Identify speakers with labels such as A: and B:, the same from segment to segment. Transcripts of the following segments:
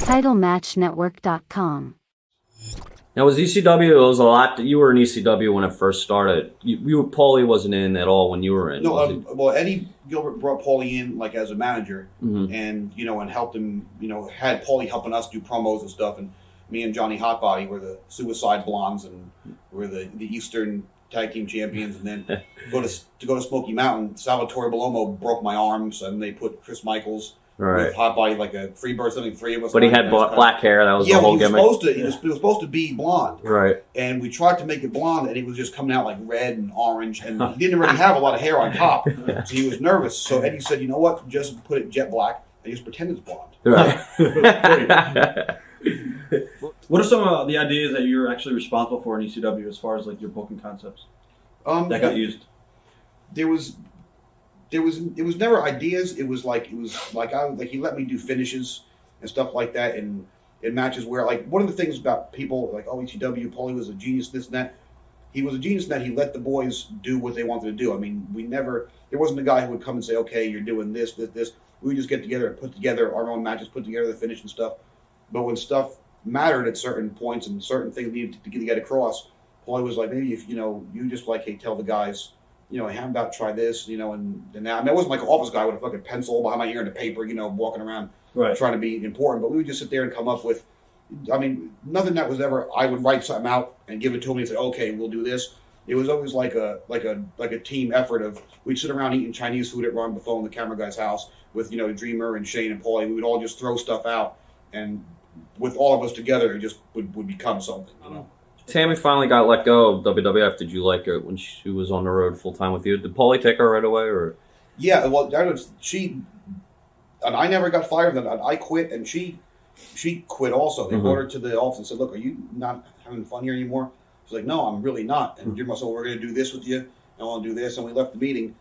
A: TitleMatchNetwork.com.
B: Now, was ECW, it was a lot, you were in ECW when it first started. Paulie wasn't in at all when you were in.
C: No, well, Eddie Gilbert brought Paulie in like as a manager, and and helped him. Had Paulie helping us do promos and stuff, and me and Johnny Hotbody were the Suicide Blondes, and we're the Eastern Tag Team Champions. And then go to Smoky Mountain, Salvatore Bellomo broke my arms, and they put Chris Michaels.
B: Right.
C: With Hotbody, like a free birth, something, three of us.
B: But he had black hair. That was the whole gimmick.
C: He was supposed to be blonde.
B: Right.
C: And we tried to make it blonde, and it was just coming out like red and orange, and he didn't really have a lot of hair on top, so he was nervous. So Eddie said, "You know what? Just put it jet black and just pretend it's blonde."
B: Right.
D: What are some of the ideas that you're actually responsible for in ECW as far as like your booking concepts that got used? It was never ideas. It was like he let me do finishes and stuff like that in matches where, like, one of the things about people like, oh, ECW, Paulie was a genius, this and that. He was a genius in that he let the boys do what they wanted to do. I mean, there wasn't a guy who would come and say, okay, you're doing this. We would just get together and put together our own matches, put together the finish and stuff. But when stuff mattered at certain points and certain things needed to get across, Paulie was like, maybe if, you just like, hey, tell the guys, hey, I'm about to try this, and now, I mean, I wasn't like an office guy with a fucking pencil behind my ear and a paper, walking around trying to be important, but we would just sit there and come up with, I mean, nothing that was ever, I would write something out and give it to him and say, okay, we'll do this. It was always like a team effort of, we'd sit around eating Chinese food at Ron Buffon, the camera guy's house, with, Dreamer and Shane and Paulie. We would all just throw stuff out, and with all of us together, it just would become something,
B: Tammy finally got let go of WWF. Did you like her when she was on the road full time with you? Did Paulie take her right away, or? Yeah,
C: well, she, and I never got fired. Then I quit, and she quit also. They brought her to the office and said, "Look, are you not having fun here anymore?" She's like, "No, I'm really not." And Jim said, "We're going to do this with you, and I want to do this." And we left the meeting,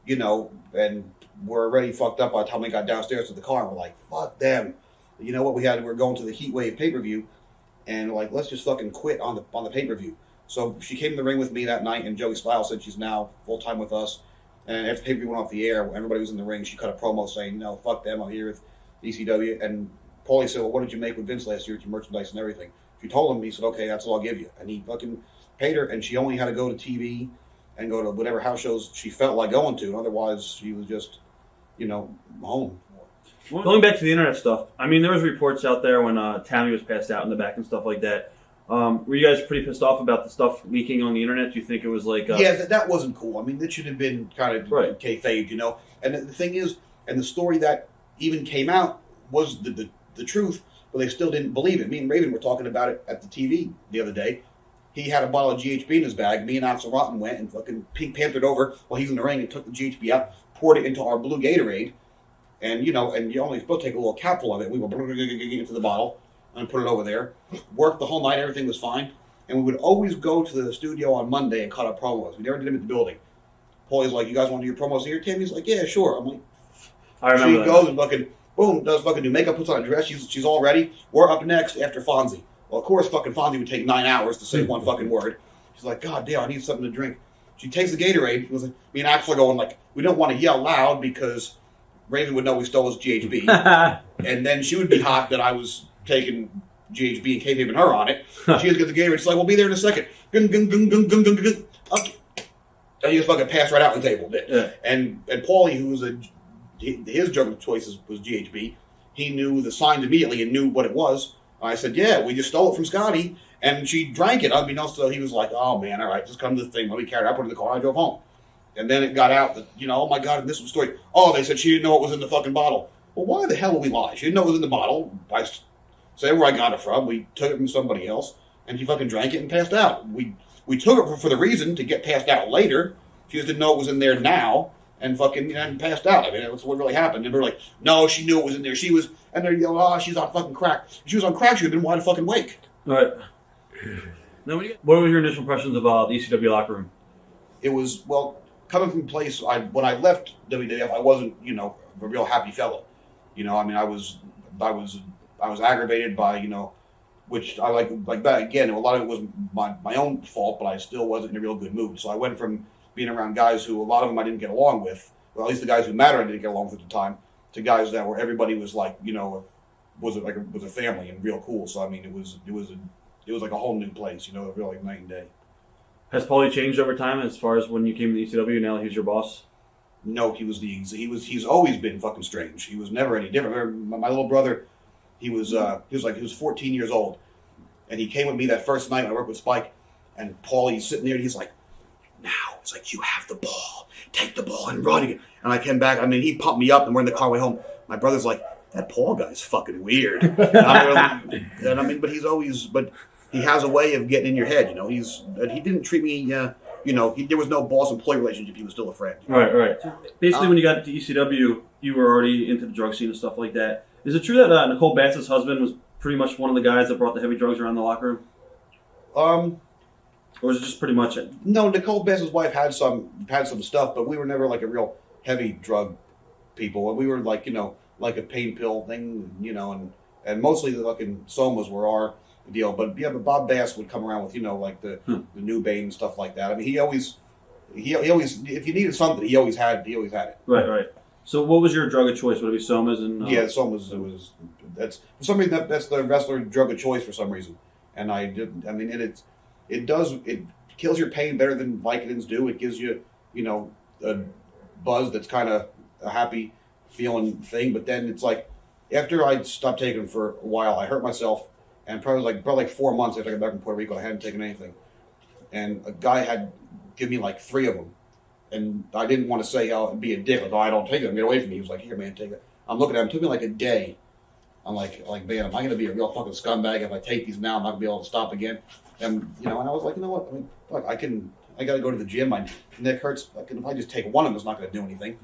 C: and we're already fucked up by the time we got downstairs to the car. And we're like, "Fuck them." You know what? We're going to the Heatwave pay-per-view. And like, let's just fucking quit on the pay-per-view. So she came in the ring with me that night, and Joey Styles said she's now full-time with us. And after the pay-per-view went off the air, everybody was in the ring, she cut a promo saying, no, fuck them, I'm here with ECW. And Paulie said, well, what did you make with Vince last year with your merchandise and everything? She told him, he said, okay, that's all I'll give you. And he fucking paid her, and she only had to go to TV and go to whatever house shows she felt like going to. Otherwise, she was just, home.
D: Well, going back to the internet stuff, I mean, there was reports out there when Tammy was passed out in the back and stuff like that. Were you guys pretty pissed off about the stuff leaking on the internet? Do you think it was like...
C: Yeah, that wasn't cool. I mean, that should have been kind of kayfabe, And the thing is, and the story that even came out was the truth, but they still didn't believe it. Me and Raven were talking about it at the TV the other day. He had a bottle of GHB in his bag. Me and Axl Rotten went and fucking Pink Panthered over while he was in the ring and took the GHB out, poured it into our blue Gatorade. And, and you're only supposed to take a little capful of it. We would into the bottle and put it over there. Worked the whole night. Everything was fine. And we would always go to the studio on Monday and cut our promos. We never did them at the building. Paulie's like, you guys want to do your promos here? Tammy's like, yeah, sure. I'm like,
D: I remember
C: she goes and fucking, boom, does fucking do makeup, puts on a dress. She's all ready. We're up next after Fonzie. Well, of course, fucking Fonzie would take 9 hours to say one fucking word. She's like, God damn, I need something to drink. She takes the Gatorade. She was like, me and Axl are going like, we don't want to yell loud because Raven would know we stole his GHB. And then she would be hot that I was taking GHB and kayfabing her on it. She just gets the Gatorade. She's like, we'll be there in a second. Gung, gung, gung, gung, gung, gung, gung. Okay. And he just fucking passed right out on the table.
D: Yeah.
C: And Paulie, who was his drug of choice was GHB, he knew the signs immediately and knew what it was. I said, yeah, we just stole it from Scotty. And she drank it unbeknownst to, he was like, oh man, all right, just come to the thing. Let me carry it. I put it in the car. I drove home. And then it got out that, oh my God, and this was the story. Oh, they said she didn't know it was in the fucking bottle. Well, why the hell would we lie? She didn't know it was in the bottle. I say where I got it from. We took it from somebody else, and she fucking drank it and passed out. We took it for the reason to get passed out later. She just didn't know it was in there now, and fucking and passed out. I mean, that's what really happened. And we were like, no, she knew it was in there. She was, and they're yelling, oh, she's on fucking crack. If she was on crack, she would have been wide awake.
D: All right. Now, what were your initial impressions of the ECW locker room?
C: It was, well, coming from a place, when I left WWF, I wasn't, a real happy fellow. I mean, I was aggravated by, which I like that again. A lot of it was my own fault, but I still wasn't in a real good mood. So I went from being around guys who a lot of them I didn't get along with, well, at least the guys who mattered I didn't get along with at the time, to guys that were everybody was like, was a family and real cool. So I mean, it was like a whole new place, really like night and day.
A: Has Paulie changed over time as far as when you came to ECW? Now he's your boss.
C: No, he's always been fucking strange. He was never any different. I remember my little brother, he was 14 years old, and he came with me that first night when I worked with Spike, and Paulie's sitting there and he's like, now it's like, you have the ball, take the ball and run again. And I came back. I mean, he pumped me up, and we're in the car way home. My brother's like, that Paul guy's fucking weird. But he has a way of getting in your head. He didn't treat me. There was no boss-employee relationship. He was still a friend.
A: Right. Basically, when you got to ECW, you were already into the drug scene and stuff like that. Is it true that Nicole Bass's husband was pretty much one of the guys that brought the heavy drugs around the locker room? Or was it just pretty much it?
C: No, Nicole Bass's wife had some stuff, but we were never like a real heavy drug people. We were like like a pain pill thing, and mostly the fucking somas were our deal. But Bob Bass would come around with like the new Bane and stuff like that. I mean, he always if you needed something, he always had it.
A: Right. So what was your drug of choice? Would it be somas and?
C: Yeah, somas. That's for some reason that's the wrestler drug of choice for some reason, and I did. I mean, it kills your pain better than Vicodins do. It gives you a buzz that's kind of a happy feeling thing, but then it's like after I stopped taking them for a while, I hurt myself, and probably 4 months after I got back from Puerto Rico, I hadn't taken anything, and a guy had given me like 3 of them, and I didn't want to say be a dick, like, oh, I don't take them, get away from me. He was like, here, man, take it. I'm looking at him. It took me like a day. I'm like, man, am I going to be a real fucking scumbag if I take these now? I'm not going to be able to stop again. And and I was like, you know what? I mean, look, I got to go to the gym. My neck hurts. If I just take one of them, it's not going to do anything.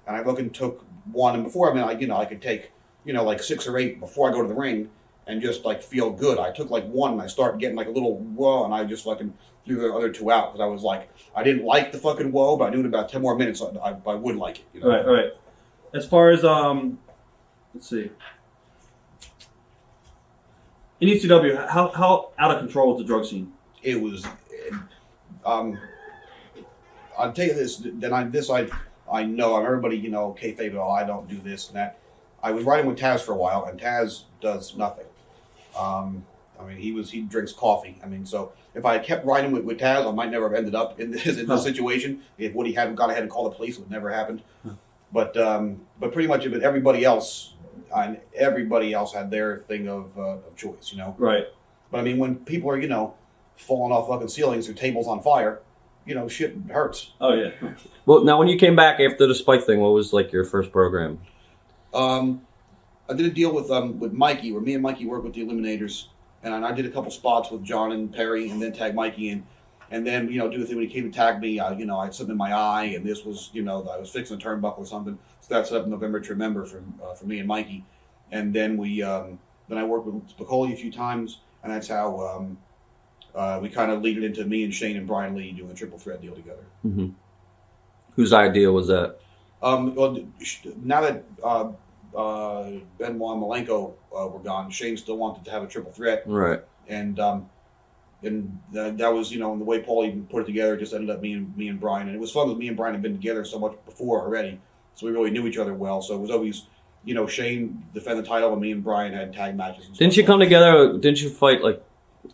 C: And I fucking took one, and before, I could take, like 6 or 8 before I go to the ring and just like feel good. I took like one, and I started getting like a little whoa, and I just fucking threw the other 2 out because I was like, I didn't like the fucking whoa, but I knew in about 10 more minutes I would like it.
A: Right. As far as let's see. In ECW, how out of control was the drug scene?
C: It was. I'll tell you this. I know. Everybody, kayfabe. Oh, I don't do this and that. I was riding with Taz for a while, and Taz does nothing. He drinks coffee. So if I had kept riding with Taz, I might never have ended up in this situation. If Woody hadn't gone ahead and called the police, it would never happened. But pretty much, everybody else had their thing of choice,
A: Right.
C: But when people are, falling off fucking ceilings or tables on fire, shit hurts.
A: Oh yeah.
B: Well, now when you came back after the Spike thing, what was like your first program?
C: I did a deal with Mikey, where me and Mikey worked with the Eliminators, and I did a couple spots with John and Perry, and then tag Mikey in, and then do the thing when he came to tag me. I had something in my eye, and this was I was fixing a turnbuckle or something. So that set up November to Remember for me and Mikey, and then I worked with Spicoli a few times, and that's how we kind of lead it into me and Shane and Brian Lee doing a triple threat deal together.
B: Mm-hmm. Whose idea was that?
C: Well, now that Benoit and Malenko were gone, Shane still wanted to have a triple threat,
B: right?
C: And that was the way Paul even put it together. Just ended up me and Brian, and it was fun because me and Brian had been together so much before already, so we really knew each other well. So it was always Shane defend the title, and me and Brian had tag matches. And
B: didn't you come together? Didn't you fight like?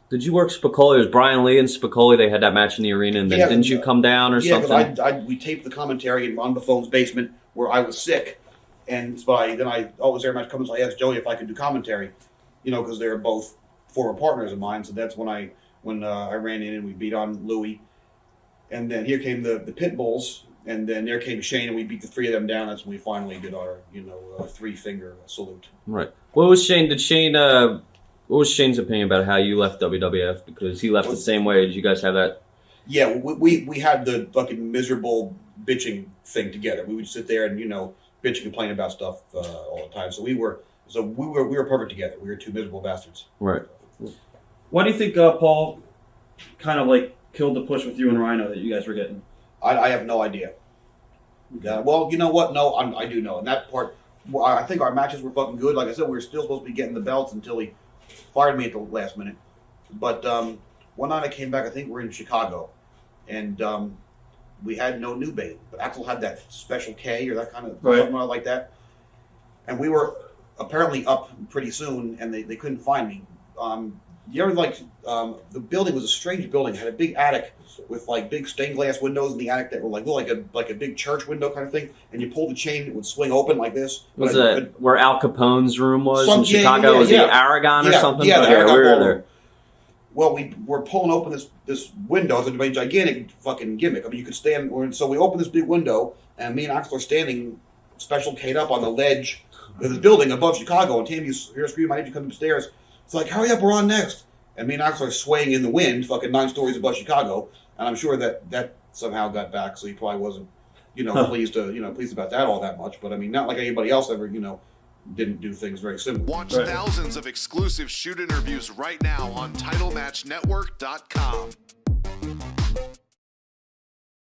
B: Did you work Spicoli? It was Brian Lee and Spicoli. They had that match in the arena, and then didn't you come down or something?
C: Yeah, because we taped the commentary on the phone's basement where I was sick, and then I was there match coming, so I asked Joey if I could do commentary, because they were both former partners of mine. So that's when I ran in and we beat on Louie, and then here came the Pit Bulls, and then there came Shane, and we beat the 3 of them down. That's when we finally did our 3-finger salute.
B: Right. What was Shane? What was Shane's opinion about how you left WWF? Because he left the same way. Did you guys have that?
C: Yeah, we had the fucking miserable bitching thing together. We would sit there and bitch and complain about stuff all the time. So we were perfect together. We were 2 miserable bastards.
B: Right.
A: Why do you think Paul kind of like killed the push with you and Rhino that you guys were getting?
C: I have no idea. Well, you know what? No, I do know. And that part, I think our matches were fucking good. Like I said, we were still supposed to be getting the belts until he fired me at the last minute. But one night I came back, I think we're in Chicago, and we had no new Bane. But Axl had that special K or that kind of something like that. And we were apparently up pretty soon, and they couldn't find me. You ever the building was a strange building. It had a big attic with like big stained glass windows in the attic that were like a big church window kind of thing. And you pull the chain, it would swing open like this.
B: Was it where Al Capone's room was in Chicago? Was it Aragon or something?
C: Yeah,
B: we were there.
C: Well, we were pulling open this window. It's a gigantic fucking gimmick. I mean, you could stand. So we opened this big window, and me and Axl are standing, Special K'd up on the ledge of this building above Chicago. And Tammy's here screaming, "I need you to come upstairs." It's like, hurry up, we're on next. And me and Axl are swaying in the wind, fucking 9 stories above Chicago. And I'm sure that somehow got back, so he probably wasn't, pleased about that all that much. But I mean, not like anybody else ever, didn't do things very similar.
E: Watch thousands of exclusive shoot interviews right now on TitleMatchNetwork.com.